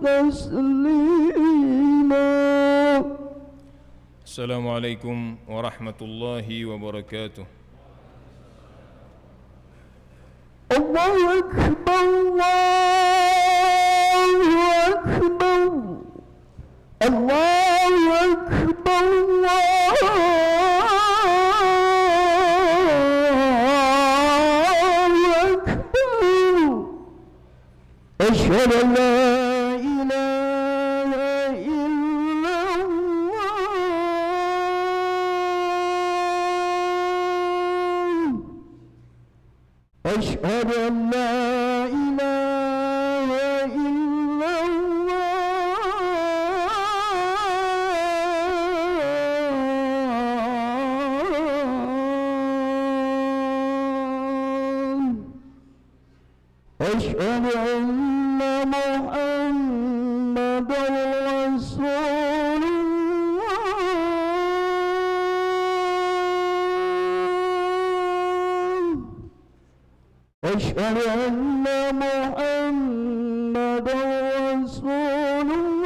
تسليما. السلام عليكم ورحمة الله وبركاته. الله أكبر الله أكبر الله أكبر الله أكبر. أشهد أن لا إله إلا الله. أشهد أن لا إله إلا الله. أشهد أن محمدا رسول الله. أشهد أن محمدا رسول الله.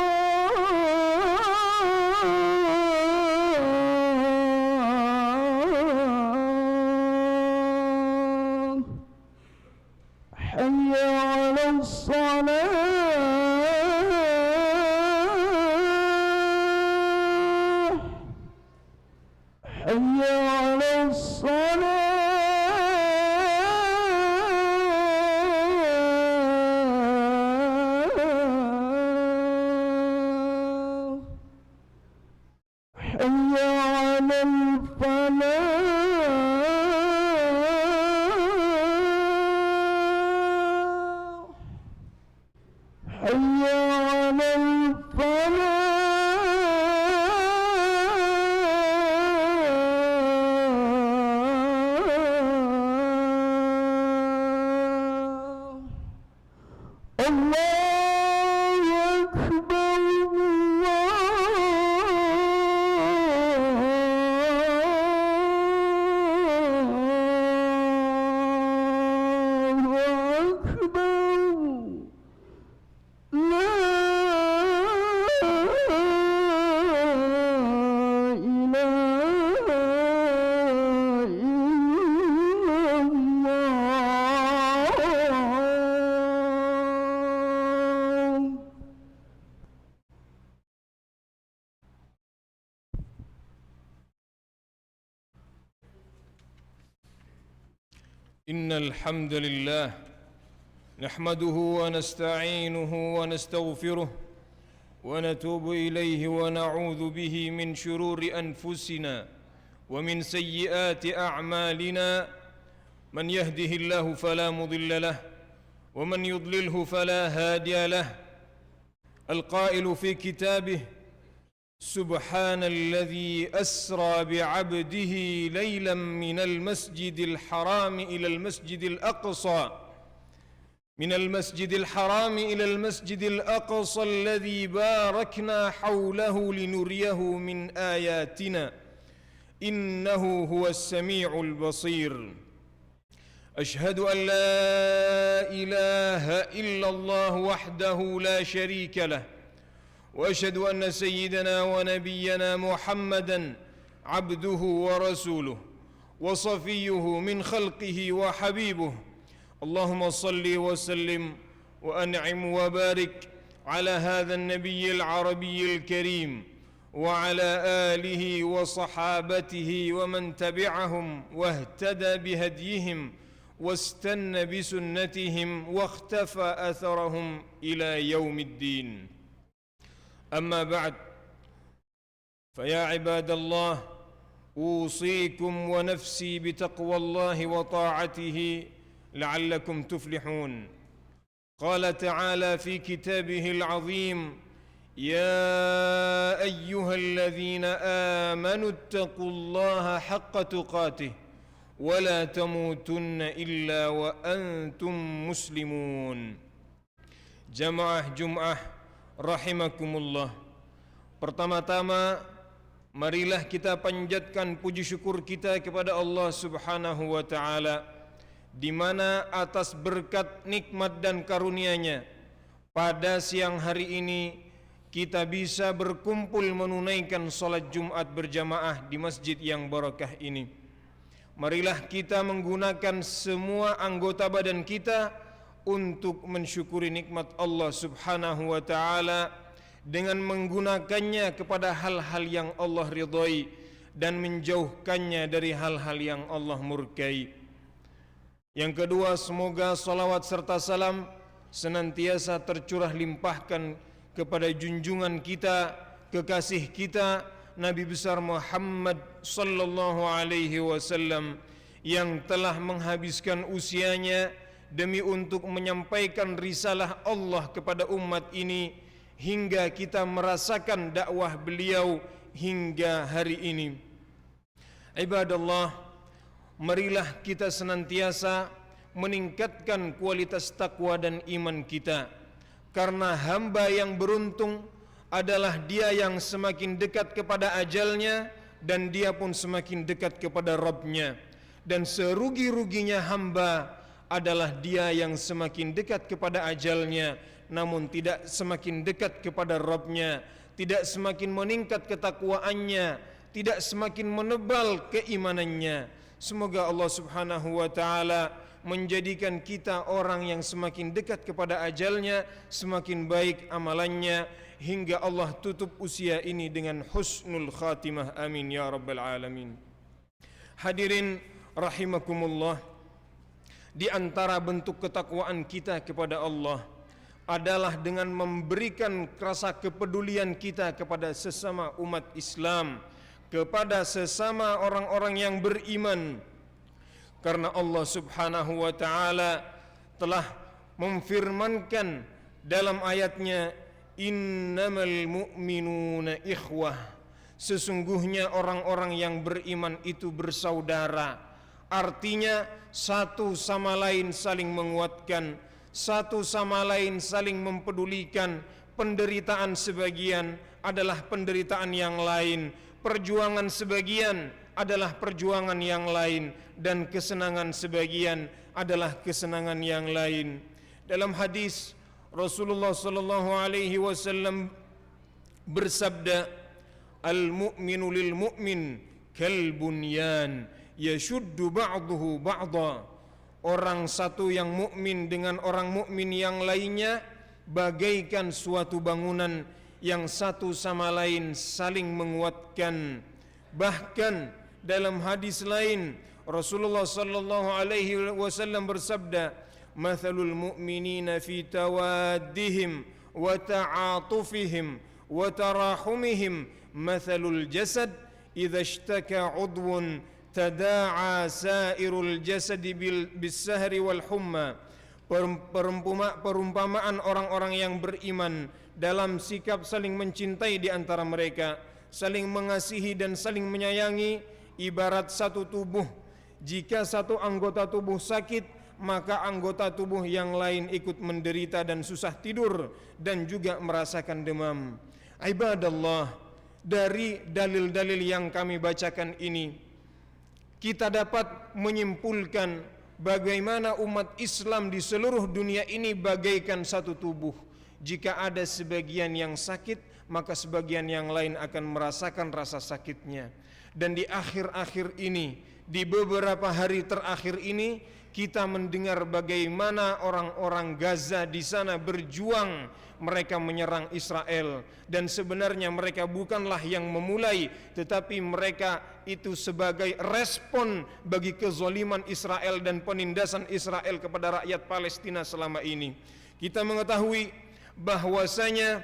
حي على الصلاة. حي على الصلاة. حي على الفلاح. حي على الفلاح. الله أكبر الله أكبر. لا إله إلا الله. إن الحمد لله نحمده ونستعينه ونستغفره ونتوب إليه ونعوذ به من شرور أنفسنا ومن سيئات أعمالنا. من يهده الله فلا مضل له ومن يضلله فلا هادي له. القائل في كتابه: سبحان الذي أسرى بعبده ليلا من المسجد الحرام إلى المسجد الأقصى من المسجد الحرام إلى المسجد الأقصى الذي باركنا حوله لنريه من آياتنا إنه هو السميع البصير. أشهد أن لا إله إلا الله وحده لا شريك له، وأشهد أن سيدنا ونبينا محمدًا عبده ورسوله وصفيه من خلقه وحبيبه. اللهم صل وسلم وأنعم وبارك على هذا النبي العربي الكريم وعلى آله وصحابته ومن تبعهم واهتدى بهديهم واستنى بسنتهم واختفى أثرهم إلى يوم الدين. أما بعد، فيا عباد الله، أوصيكم ونفسي بتقوى الله وطاعته لعلكم تفلحون. قال تعالى في كتابه العظيم: يا أيها الذين آمنوا اتقوا الله حق تقاته ولا تموتن إلا وأنتم مسلمون. Jamaah Jum'ah rahimakumullah. Pertama-tama, marilah kita panjatkan puji syukur kita kepada Allah Subhanahu wa taala, di mana atas berkat nikmat dan karunia-Nya pada siang hari ini kita bisa berkumpul menunaikan salat Jumat berjamaah di masjid yang barakah ini. Marilah kita menggunakan semua anggota badan kita untuk mensyukuri nikmat Allah Subhanahu wa taala dengan menggunakannya kepada hal-hal yang Allah ridhai dan menjauhkannya dari hal-hal yang Allah murkai. Yang kedua, semoga salawat serta salam senantiasa tercurah limpahkan kepada junjungan kita, kekasih kita, Nabi besar Muhammad sallallahu alaihi wasallam yang telah menghabiskan usianya demi untuk menyampaikan risalah Allah kepada umat ini hingga kita merasakan dakwah beliau hingga hari ini. Ibadallah, marilah kita senantiasa meningkatkan kualitas takwa dan iman kita, karena hamba yang beruntung adalah dia yang semakin dekat kepada ajalnya dan dia pun semakin dekat kepada Rabbnya. Dan serugi-ruginya hamba adalah dia yang semakin dekat kepada ajalnya namun tidak semakin dekat kepada Rabbnya, tidak semakin meningkat ketakwaannya, tidak semakin menebal keimanannya. Semoga Allah Subhanahu wa taala menjadikan kita orang yang semakin dekat kepada ajalnya, semakin baik amalannya, hingga Allah tutup usia ini dengan husnul khatimah. Amin ya rabbal alamin. Hadirin rahimakumullah, di antara bentuk ketakwaan kita kepada Allah adalah dengan memberikan rasa kepedulian kita kepada sesama umat Islam, kepada sesama orang-orang yang beriman. Karena Allah Subhanahu wa taala telah memfirmankan dalam ayatnya, innamal mu'minuna ikhwah, sesungguhnya orang-orang yang beriman itu bersaudara. Artinya satu sama lain saling menguatkan, satu sama lain saling mempedulikan. Penderitaan sebagian adalah penderitaan yang lain, perjuangan sebagian adalah perjuangan yang lain, dan kesenangan sebagian adalah kesenangan yang lain. Dalam hadis Rasulullah sallallahu alaihi wasallam bersabda, al-mu'minu lil mu'min kal bunyan yashuddu ba'duhu ba'dha. Orang satu yang mukmin dengan orang mukmin yang lainnya bagaikan suatu bangunan yang satu sama lain saling menguatkan. Bahkan dalam hadis lain Rasulullah sallallahu alaihi wasallam bersabda, mathalul mu'minina fi tawaddihim wa ta'atufihim wa tarahumihim mathalul jasad idza ishtaka 'udwun tada'a sairul jasadi bis sahri wal humma. Perumpamaan orang-orang yang beriman dalam sikap saling mencintai di antara mereka, saling mengasihi dan saling menyayangi, ibarat satu tubuh. Jika satu anggota tubuh sakit, maka anggota tubuh yang lain ikut menderita dan susah tidur dan juga merasakan demam. Ibadallah, dari dalil-dalil yang kami bacakan ini, kita dapat menyimpulkan bagaimana umat Islam di seluruh dunia ini bagaikan satu tubuh. Jika ada sebagian yang sakit, maka sebagian yang lain akan merasakan rasa sakitnya. Dan di akhir-akhir ini, di beberapa hari terakhir ini, kita mendengar bagaimana orang-orang Gaza di sana berjuang. Mereka menyerang Israel, dan sebenarnya mereka bukanlah yang memulai, tetapi mereka itu sebagai respon bagi kezaliman Israel dan penindasan Israel kepada rakyat Palestina selama ini. Kita mengetahui bahwasanya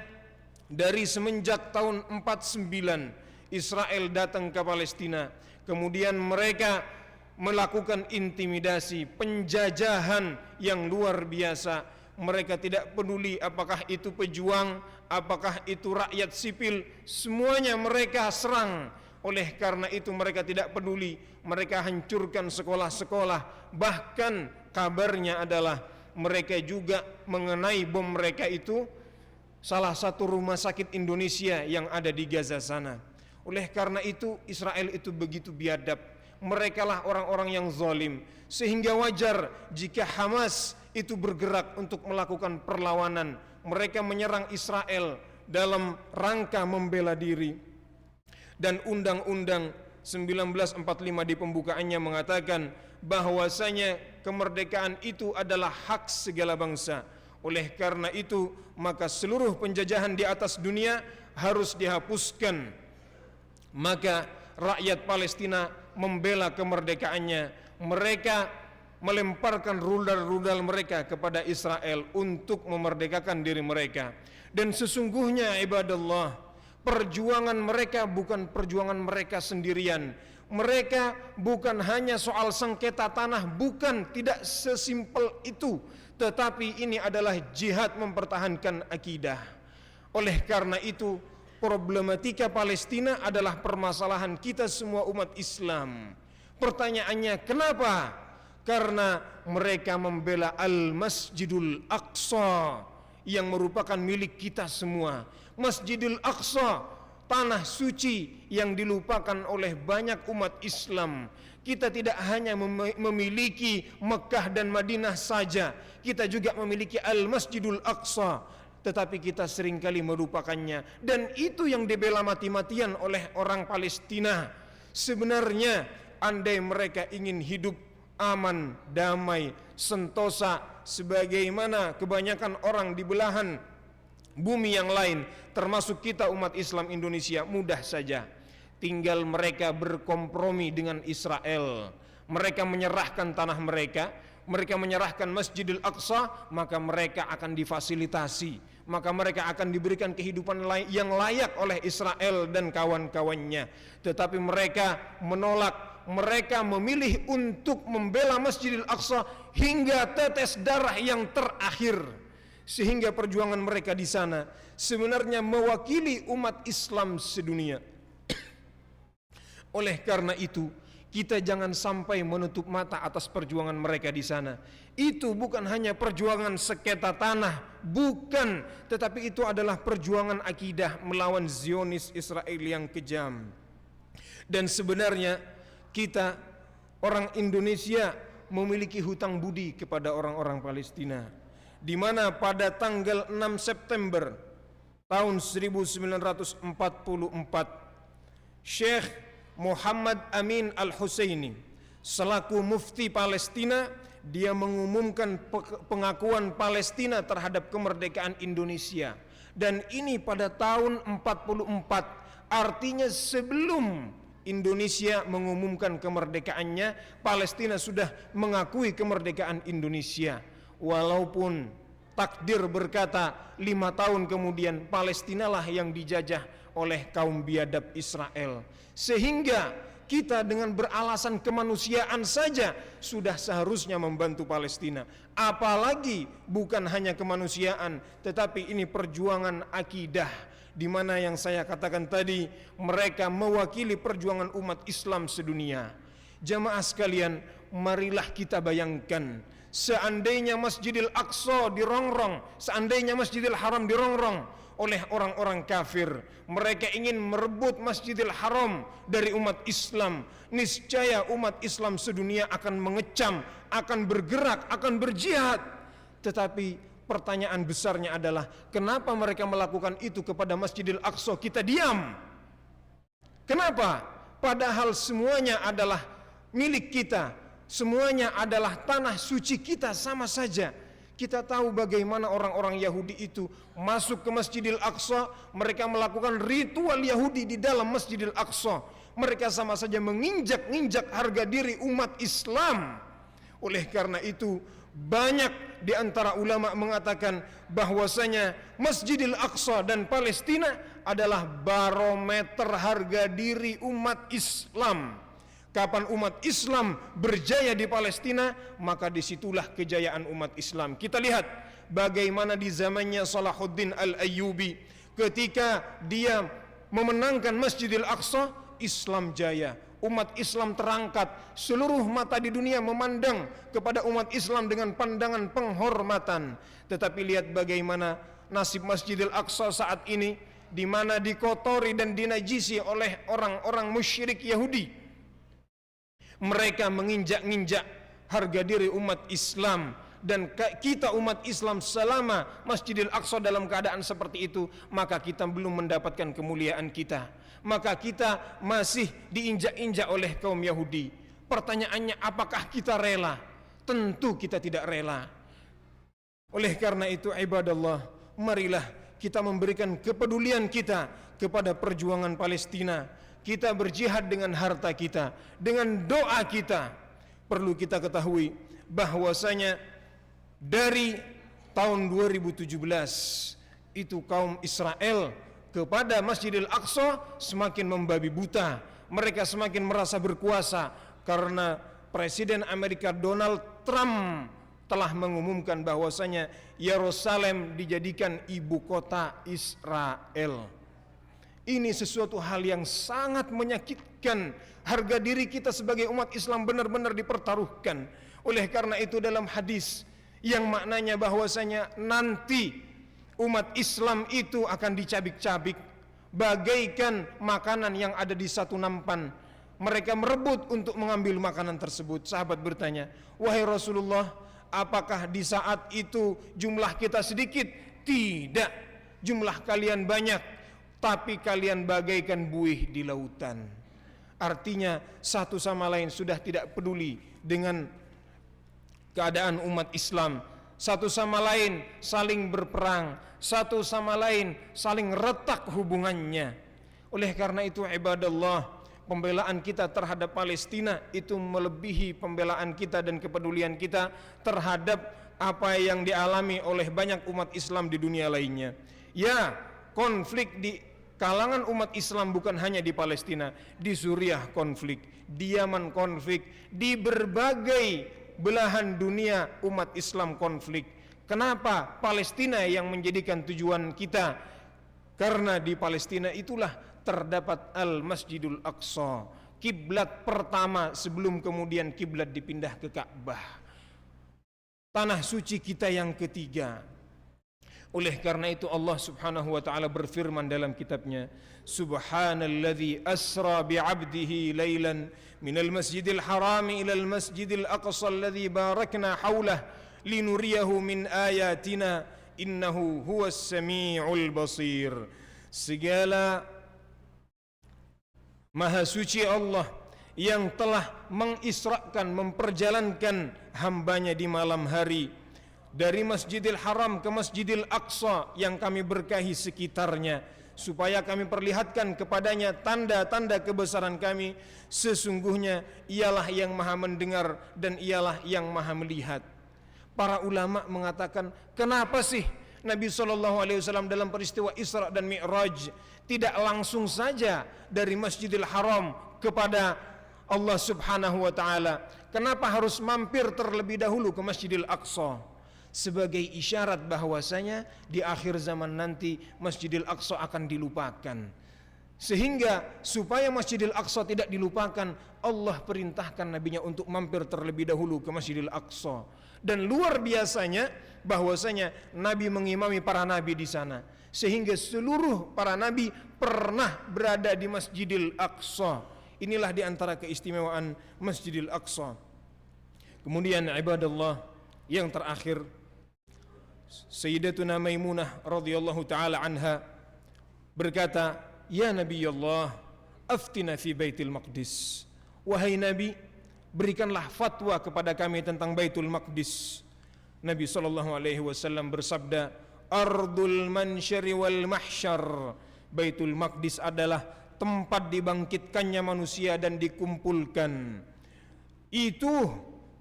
dari semenjak tahun 49 Israel datang ke Palestina, kemudian mereka melakukan intimidasi, penjajahan yang luar biasa. Mereka tidak peduli apakah itu pejuang, apakah itu rakyat sipil, semuanya mereka serang. Oleh karena itu mereka tidak peduli, mereka hancurkan sekolah-sekolah. Bahkan kabarnya adalah mereka juga mengenai bom mereka itu salah satu rumah sakit Indonesia yang ada di Gaza sana. Oleh karena itu Israel itu begitu biadab. Merekalah orang-orang yang zalim, sehingga wajar jika Hamas itu bergerak untuk melakukan perlawanan mereka menyerang Israel dalam rangka membela diri. Dan Undang-Undang 1945 di pembukaannya mengatakan bahwasanya kemerdekaan itu adalah hak segala bangsa. Oleh karena itu, maka seluruh penjajahan di atas dunia harus dihapuskan. Maka rakyat Palestina membela kemerdekaannya. Mereka melemparkan rudal-rudal mereka kepada Israel untuk memerdekakan diri mereka. Dan sesungguhnya ibadallah, perjuangan mereka bukan perjuangan mereka sendirian. Mereka bukan hanya soal sengketa tanah, bukan, tidak sesimpel itu. Tetapi ini adalah jihad mempertahankan akidah. Oleh karena itu, problematika Palestina adalah permasalahan kita semua umat Islam. Pertanyaannya, kenapa? Karena mereka membela Al-Masjidul Aqsa yang merupakan milik kita semua. Masjidil Aqsa, tanah suci yang dilupakan oleh banyak umat Islam. Kita tidak hanya memiliki Mekah dan Madinah saja, kita juga memiliki Al-Masjidul Aqsa, tetapi kita seringkali melupakannya. Dan itu yang dibela mati-matian oleh orang Palestina. Sebenarnya andai mereka ingin hidup aman, damai, sentosa sebagaimana kebanyakan orang di belahan bumi yang lain, termasuk kita umat Islam Indonesia, mudah saja. Tinggal mereka berkompromi dengan Israel. Mereka menyerahkan tanah mereka, mereka menyerahkan Masjidil Aqsa, maka mereka akan difasilitasi, maka mereka akan diberikan kehidupan yang layak oleh Israel dan kawan-kawannya. Tetapi mereka menolak. Mereka memilih untuk membela Masjidil Aqsa hingga tetes darah yang terakhir. Sehingga perjuangan mereka di sana sebenarnya mewakili umat Islam sedunia. Oleh karena itu, kita jangan sampai menutup mata atas perjuangan mereka di sana. Itu bukan hanya perjuangan sengketa tanah, bukan, tetapi itu adalah perjuangan akidah melawan Zionis Israel yang kejam. Dan sebenarnya kita orang Indonesia memiliki hutang budi kepada orang-orang Palestina, di mana pada tanggal 6 September tahun 1944 Syekh Muhammad Amin Al-Husaini selaku mufti Palestina, dia mengumumkan pengakuan Palestina terhadap kemerdekaan Indonesia. Dan ini pada tahun 44, artinya sebelum Indonesia mengumumkan kemerdekaannya, Palestina sudah mengakui kemerdekaan Indonesia. Walaupun takdir berkata 5 tahun kemudian Palestina lah yang dijajah oleh kaum biadab Israel. Sehingga kita dengan beralasan kemanusiaan saja sudah seharusnya membantu Palestina. Apalagi bukan hanya kemanusiaan, tetapi ini perjuangan akidah, di mana yang saya katakan tadi, mereka mewakili perjuangan umat Islam sedunia. Jamaah sekalian, marilah kita bayangkan, seandainya Masjidil Aqsa dirongrong, seandainya Masjidil Haram dirongrong oleh orang-orang kafir, mereka ingin merebut Masjidil Haram dari umat Islam, niscaya umat Islam sedunia akan mengecam, akan bergerak, akan berjihad. Tetapi pertanyaan besarnya adalah, kenapa mereka melakukan itu kepada Masjidil Aqsa kita diam? Kenapa? Padahal semuanya adalah milik kita, semuanya adalah tanah suci kita sama saja. Kita tahu bagaimana orang-orang Yahudi itu masuk ke Masjidil Aqsa, mereka melakukan ritual Yahudi di dalam Masjidil Aqsa. Mereka sama saja menginjak-injak harga diri umat Islam. Oleh karena itu, banyak di antara ulama mengatakan bahwasanya Masjidil Aqsa dan Palestina adalah barometer harga diri umat Islam. Kapan umat Islam berjaya di Palestina, maka disitulah kejayaan umat Islam. Kita lihat bagaimana di zamannya Salahuddin Al-Ayyubi, ketika dia memenangkan Masjidil Aqsa, Islam jaya. Umat Islam terangkat, seluruh mata di dunia memandang kepada umat Islam dengan pandangan penghormatan. Tetapi lihat bagaimana nasib Masjidil Aqsa saat ini, di mana dikotori dan dinajisi oleh orang-orang musyrik Yahudi. Mereka menginjak-injak harga diri umat Islam dan kita umat Islam selama Masjidil Aqsa dalam keadaan seperti itu, maka kita belum mendapatkan kemuliaan kita, maka kita masih diinjak-injak oleh kaum Yahudi. Pertanyaannya, apakah kita rela? Tentu kita tidak rela. Oleh karena itu, ibadallah, marilah kita memberikan kepedulian kita kepada perjuangan Palestina. Kita berjihad dengan harta kita, dengan doa kita. Perlu kita ketahui bahwasanya dari tahun 2017 itu kaum Israel kepada Masjidil Aqsa semakin membabi buta. Mereka semakin merasa berkuasa karena Presiden Amerika Donald Trump telah mengumumkan bahwasanya Yerusalem dijadikan ibu kota Israel. Ini sesuatu hal yang sangat menyakitkan. Harga diri kita sebagai umat Islam benar-benar dipertaruhkan. Oleh karena itu dalam hadis yang maknanya bahwasanya nanti umat Islam itu akan dicabik-cabik bagaikan makanan yang ada di satu nampan. Mereka merebut untuk mengambil makanan tersebut. Sahabat bertanya, "Wahai Rasulullah, apakah di saat itu jumlah kita sedikit?" Tidak, jumlah kalian banyak, tapi kalian bagaikan buih di lautan. Artinya satu sama lain sudah tidak peduli dengan keadaan umat Islam. Satu sama lain saling berperang, satu sama lain saling retak hubungannya. Oleh karena itu, ibadallah, pembelaan kita terhadap Palestina itu melebihi pembelaan kita dan kepedulian kita terhadap apa yang dialami oleh banyak umat Islam di dunia lainnya. Ya, konflik di kalangan umat Islam bukan hanya di Palestina, di Suriah konflik, di Yaman konflik, di berbagai belahan dunia umat Islam konflik. Kenapa Palestina yang menjadikan tujuan kita? Karena di Palestina itulah terdapat Al-Masjidul Aqsa, kiblat pertama sebelum kemudian kiblat dipindah ke Ka'bah, tanah suci kita yang ketiga. Oleh karena itu Allah Subhanahu wa taala berfirman dalam kitabnya, Subhanalladzi asra bi'abdihi lailan minal masjidil harami ilal masjidil aqsa alladzi barakna haulah linuriyahu min ayatina innahu huwas samiul basir. Segala maha suci Allah yang telah mengisrakan, memperjalankan hambanya di malam hari dari Masjidil Haram ke Masjidil Aqsa yang kami berkahi sekitarnya, supaya kami perlihatkan kepadanya tanda-tanda kebesaran kami. Sesungguhnya ialah yang maha mendengar dan ialah yang maha melihat. Para ulama mengatakan, kenapa sih Nabi SAW dalam peristiwa Isra dan Mi'raj tidak langsung saja dari Masjidil Haram kepada Allah Subhanahu wa taala? Kenapa harus mampir terlebih dahulu ke Masjidil Aqsa? Sebagai isyarat bahwasanya di akhir zaman nanti Masjidil Aqsa akan dilupakan. Sehingga supaya Masjidil Aqsa tidak dilupakan, Allah perintahkan nabinya untuk mampir terlebih dahulu ke Masjidil Aqsa. Dan luar biasanya bahwasanya Nabi mengimami para nabi di sana, sehingga seluruh para nabi pernah berada di Masjidil Aqsa. Inilah di antara keistimewaan Masjidil Aqsa. Kemudian ibadallah, yang terakhir, Sayyidatuna Maimunah radhiyallahu taala anha berkata, "Ya Nabi Allah, aftina fi Baitul Maqdis." Wahai Nabi, berikanlah fatwa kepada kami tentang Baitul Maqdis. Nabi sallallahu alaihi wasallam bersabda, "Ardul mansyari wal mahsyar." Baitul Maqdis adalah tempat dibangkitkannya manusia dan dikumpulkan. Itu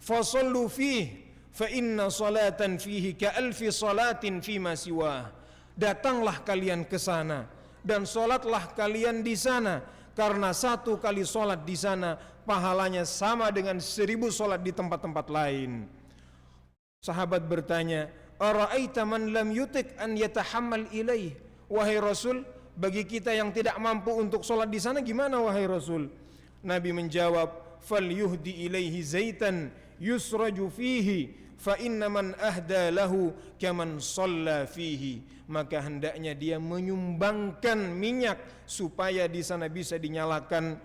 fasallu fihi fa inna salatan fihi ka alfi salatin fima siwah. Datanglah kalian ke sana dan salatlah kalian di sana, karena satu kali salat di sana pahalanya sama dengan 1000 salat di tempat-tempat lain. Sahabat bertanya, "Ara'aita man lam yutik an yatahammal ilaih?" Wahai Rasul, bagi kita yang tidak mampu untuk salat di sana gimana wahai Rasul? Nabi menjawab, "Falyuhdi ilaihi zaitan yusraju fihi fa inna man ahda lahu kaman shalla fihi." Maka hendaknya dia menyumbangkan minyak supaya di sana bisa dinyalakan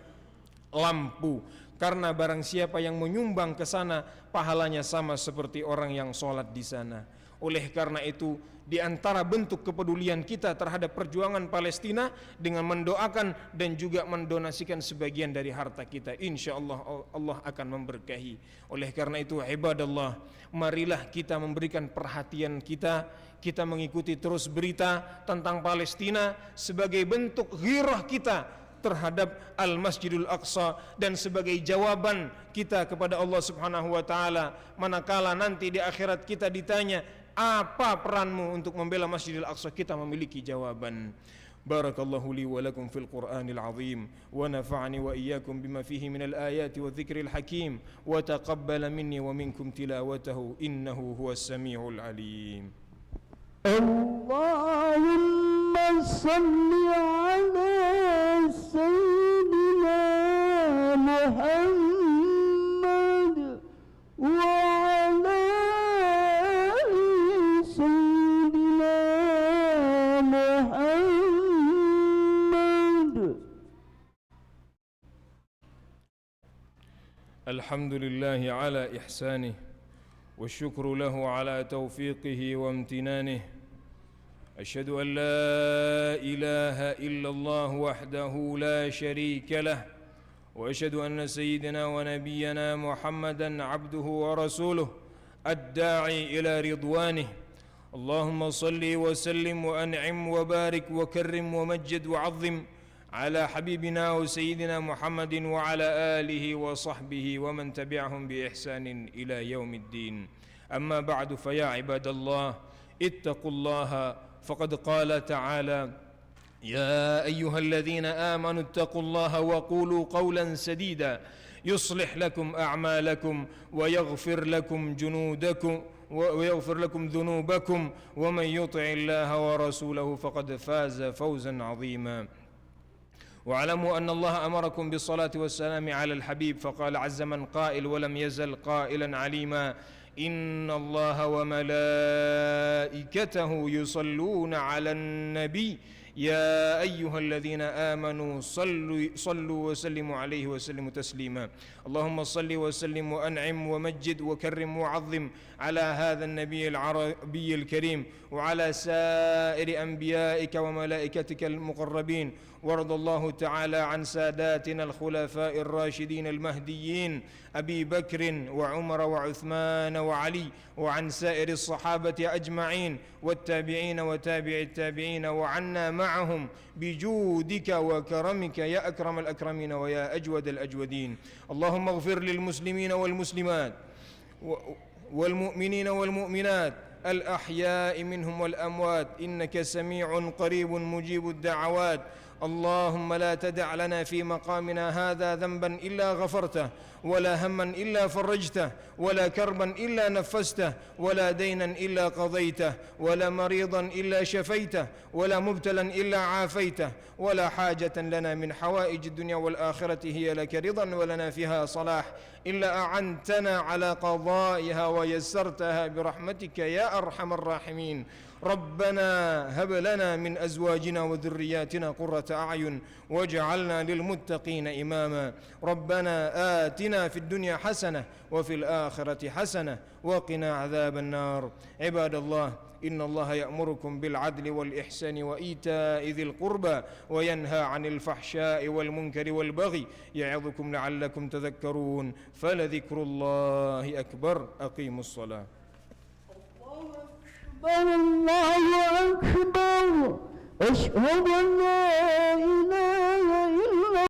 lampu. Karena barang siapa yang menyumbang ke sana, pahalanya sama seperti orang yang sholat di sana. Oleh karena itu, di antara bentuk kepedulian kita terhadap perjuangan Palestina dengan mendoakan dan juga mendonasikan sebagian dari harta kita, insya Allah Allah akan memberkahi. Oleh karena itu, ibadallah, marilah kita memberikan perhatian kita mengikuti terus berita tentang Palestina sebagai bentuk ghirah kita terhadap Al-Masjidul Aqsa dan sebagai jawaban kita kepada Allah Subhanahu wa taala manakala nanti di akhirat kita ditanya, apa peranmu untuk membela Masjidil Aqsa? Kita memiliki jawaban. Barakallahu li wa lakum fil Qur'anil azim wa nafa'ani wa iyyakum bima fihi minal ayati wa dzikril hakim wa taqabbala minni wa minkum tilawatahu innahu huwas samiul alim. Allahumma salli ala Sayyidina Muhammad wa ala ali Sayyidina Muhammad. Alhamdulillahi ala ihsanih والشكر له على توفيقه وامتنانه أشهد أن لا إله إلا الله وحده لا شريك له وأشهد أن سيدنا ونبينا محمدا عبده ورسوله الداعي إلى رضوانه اللهم صل وسلم وأنعم وبارك وكرم ومجد وعظم على حبيبنا وسيدنا محمد وعلى آله وصحبه ومن تبعهم بإحسان إلى يوم الدين أما بعد فيا عباد الله اتقوا الله فقد قال تعالى يا أيها الذين آمنوا اتقوا الله وقولوا قولا سديدا يصلح لكم أعمالكم ويغفر لكم ذنوبكم ومن يطع الله ورسوله فقد فاز فوزا عظيما واعلموا أن الله أمركم بالصلاة والسلام على الحبيب فقال عز من قائل ولم يزل قائلا عليما إن الله وملائكته يصلون على النبي يا أيها الذين آمنوا صلوا وسلموا عليه وسلموا تسليما اللهم صل وسلم وأنعم ومجد وكرم وعظم على هذا النبي العربي الكريم وعلى سائر أنبيائك وملائكتك المقربين وارض الله تعالى عن ساداتنا الخلفاء الراشدين المهديين أبي بكر وعمر وعثمان وعلي وعن سائر الصحابة أجمعين والتابعين وتابع التابعين وعنا معهم بجودك وكرمك يا أكرم الأكرمين ويا أجود الأجودين اللهم اغفر للمسلمين والمسلمات والمؤمنين والمؤمنات الأحياء منهم والأموات إنك سميع قريب مجيب الدعوات اللهم لا تدع لنا في مقامنا هذا ذنبا إلا غفرته ولا هما إلا فرجته ولا كربا إلا نفسته ولا دينا إلا قضيته ولا مريضا إلا شفيته ولا مبتلا إلا عافيته ولا حاجة لنا من حوائج الدنيا والآخرة هي لك رضا ولنا فيها صلاح إلا أعنتنا على قضائها ويسرتها برحمتك يا أرحم الراحمين ربنا هب لنا من أزواجنا وذرياتنا قرة أعين واجعلنا للمتقين إماما ربنا آتنا في الدنيا حسنة وفي الآخرة حسنة وقنا عذاب النار عباد الله إن الله يأمركم بالعدل والإحسان وإيتاء ذي القربى وينهى عن الفحشاء والمنكر والبغي يعظكم لعلكم تذكرون فلذكر الله أكبر أقيموا الصلاة الله أكبر أشهد أن لا إله